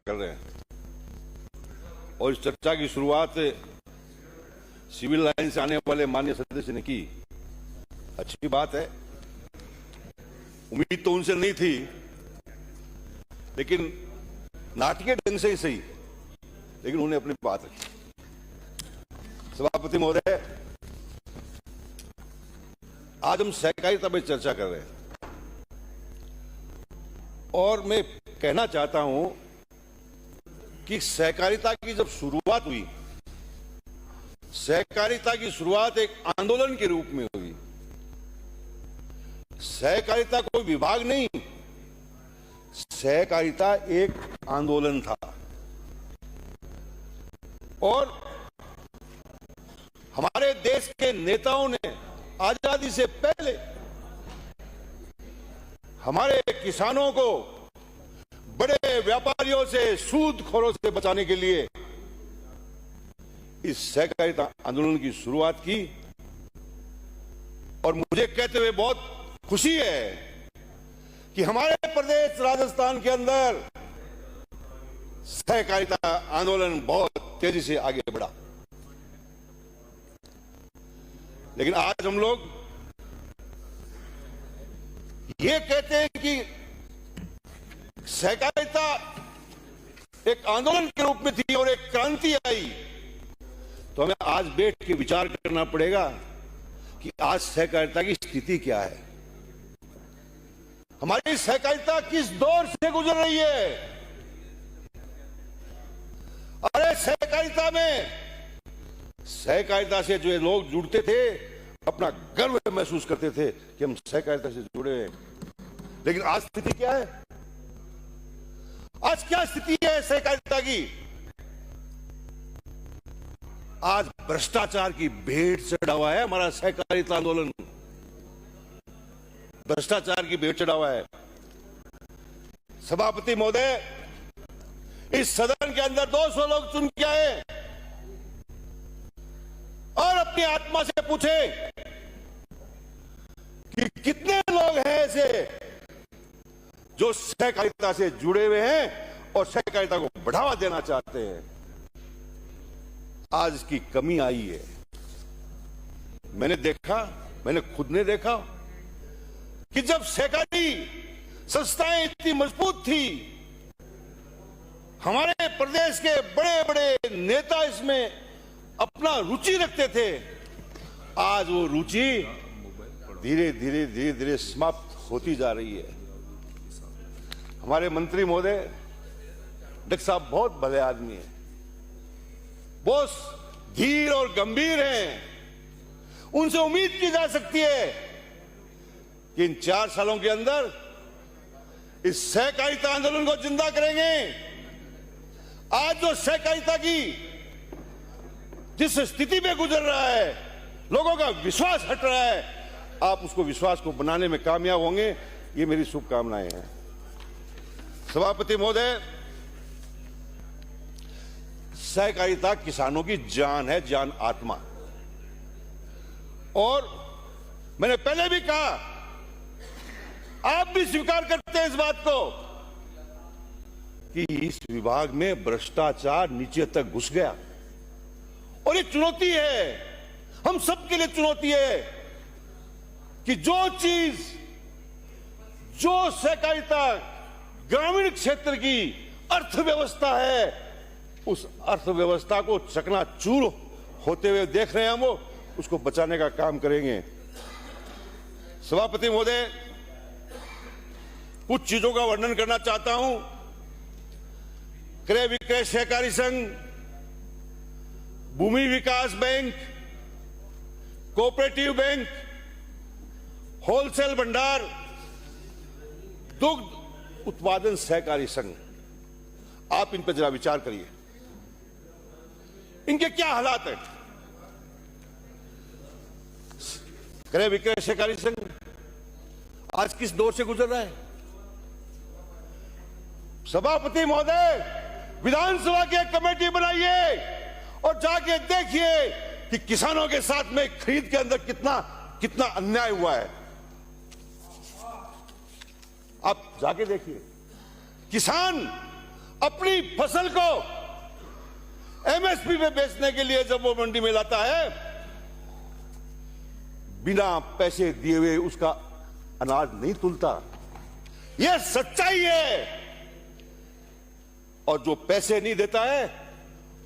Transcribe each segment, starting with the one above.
कर रहे हैं और इस चर्चा की शुरुआत सिविल लाइन से आने वाले माननीय सदस्य ने की। अच्छी बात है, उम्मीद तो उनसे नहीं थी, लेकिन नाटकीय ढंग से ही सही, लेकिन उन्होंने अपनी बात रखी। सभापति महोदय, आज हम सहकारिता पर चर्चा कर रहे हैं और मैं कहना चाहता हूं कि सहकारिता की जब शुरुआत हुई, सहकारिता की शुरुआत एक आंदोलन के रूप में हुई। सहकारिता कोई विभाग नहीं, सहकारिता एक आंदोलन था और हमारे देश के नेताओं ने आजादी से पहले हमारे किसानों को बड़े व्यापारियों से, सूदखोरों से बचाने के लिए इस सहकारिता आंदोलन की शुरुआत की। और मुझे कहते हुए बहुत खुशी है कि हमारे प्रदेश राजस्थान के अंदर सहकारिता आंदोलन बहुत तेजी से आगे बढ़ा। लेकिन आज हम लोग ये कहते हैं कि सहकारिता एक आंदोलन के रूप में थी और एक क्रांति आई, तो हमें आज बैठ के विचार करना पड़ेगा कि आज सहकारिता की स्थिति क्या है, हमारी सहकारिता किस दौर से गुजर रही है। अरे सहकारिता से जो लोग जुड़ते थे अपना गर्व महसूस करते थे कि हम सहकारिता से जुड़े हैं, लेकिन आज स्थिति क्या है? आज क्या स्थिति है सहकारिता की? आज भ्रष्टाचार की भेंट चढ़ा हुआ है हमारा सहकारिता आंदोलन, भ्रष्टाचार की भेंट चढ़ा हुआ है। सभापति महोदय, इस सदन के अंदर 200 लोग चुन के आए और अपनी आत्मा से पूछे कि कितने लोग हैं ऐसे जो सहकारिता से जुड़े हुए हैं और सहकारिता को बढ़ावा देना चाहते हैं। आज इसकी कमी आई है। मैंने खुद ने देखा कि जब सहकारी संस्थाएं इतनी मजबूत थी, हमारे प्रदेश के बड़े बड़े नेता इसमें अपना रुचि रखते थे, आज वो रुचि धीरे धीरे समाप्त होती जा रही है। हमारे मंत्री महोदय डॉक्टर साहब बहुत भले आदमी हैं, बहुत धीर और गंभीर हैं। उनसे उम्मीद की जा सकती है कि इन 4 सालों के अंदर इस सहकारिता आंदोलन को जिंदा करेंगे। आज जो सहकारिता की जिस स्थिति में गुजर रहा है, लोगों का विश्वास हट रहा है, आप उसको विश्वास को बनाने में कामयाब होंगे, ये मेरी शुभकामनाएं हैं। सभापति महोदय, सहकारिता किसानों की जान है, जान आत्मा। और मैंने पहले भी कहा, आप भी स्वीकार करते हैं इस बात को कि इस विभाग में भ्रष्टाचार नीचे तक घुस गया और ये चुनौती है, हम सबके लिए चुनौती है कि जो सहकारिता ग्रामीण क्षेत्र की अर्थव्यवस्था है, उस अर्थव्यवस्था को चकनाचूर होते हुए देख रहे हैं हम, वो उसको बचाने का काम करेंगे। सभापति महोदय, कुछ चीजों का वर्णन करना चाहता हूं। क्रय विक्रय सहकारी संघ, भूमि विकास बैंक, कोऑपरेटिव बैंक, होलसेल भंडार, दुग्ध उत्पादन सहकारी संघ, आप इन पर जरा विचार करिए, इनके क्या हालात हैं। क्रय विक्रय सहकारी संघ आज किस दौर से गुजर रहा है? सभापति महोदय, विधानसभा की एक कमेटी बनाइए और जाके देखिए कि किसानों के साथ में खरीद के अंदर कितना अन्याय हुआ है। आप जाके देखिए, किसान अपनी फसल को एमएसपी पे बेचने के लिए जब वो मंडी में लाता है, बिना पैसे दिए हुए उसका अनाज नहीं तुलता। यह सच्चाई है। और जो पैसे नहीं देता है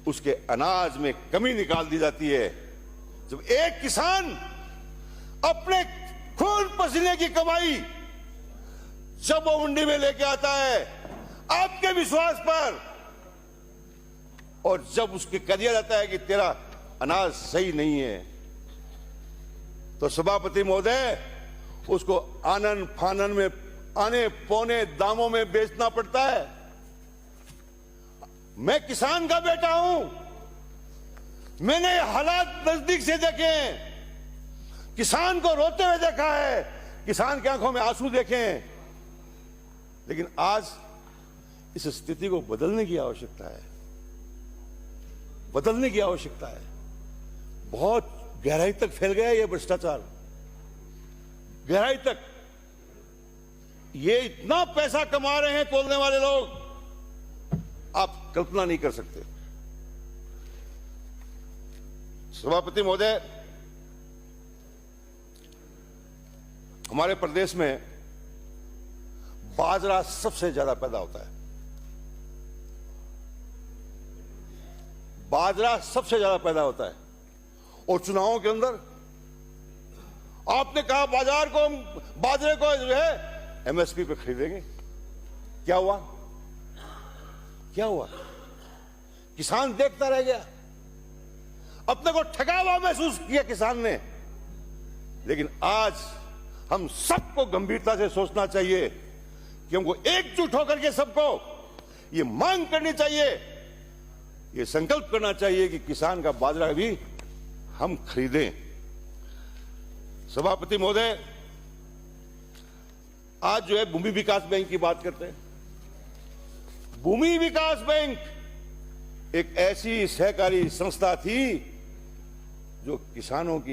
उसके अनाज में कमी निकाल दी जाती है। जब एक किसान अपने खून पसीने की कमाई जब वो मंडी में लेके आता है आपके विश्वास पर, और जब उसके कह दिया जाता है कि तेरा अनाज सही नहीं है, तो सभापति महोदय उसको आनन फानन में आने पौने दामों में बेचना पड़ता है। मैं किसान का बेटा हूं, मैंने हालात नजदीक से देखे हैं, किसान को रोते हुए देखा है, किसान की आंखों में आंसू देखे हैं। लेकिन आज इस स्थिति को बदलने की आवश्यकता है, बदलने की आवश्यकता है। बहुत गहराई तक फैल गया यह भ्रष्टाचार, गहराई तक। ये इतना पैसा कमा रहे हैं तोलने वाले लोग, आप कल्पना नहीं कर सकते। सभापति महोदय, हमारे प्रदेश में बाजरा सबसे ज्यादा पैदा होता है। बाजरा सबसे ज्यादा पैदा होता है। और चुनावों के अंदर आपने कहा बाजरे को जो है एमएसपी पे खरीदेंगे। क्या हुआ? क्या हुआ? किसान देखता रह गया, अपने को ठगा हुआ महसूस किया किसान ने। लेकिन आज हम सबको गंभीरता से सोचना चाहिए कि हमको एकजुट होकर के सबको ये मांग करनी चाहिए, ये संकल्प करना चाहिए कि किसान का बाजरा भी हम खरीदें। सभापति महोदय, आज जो है भूमि विकास बैंक की बात करते हैं। भूमि विकास बैंक एक ऐसी सहकारी संस्था थी जो किसानों की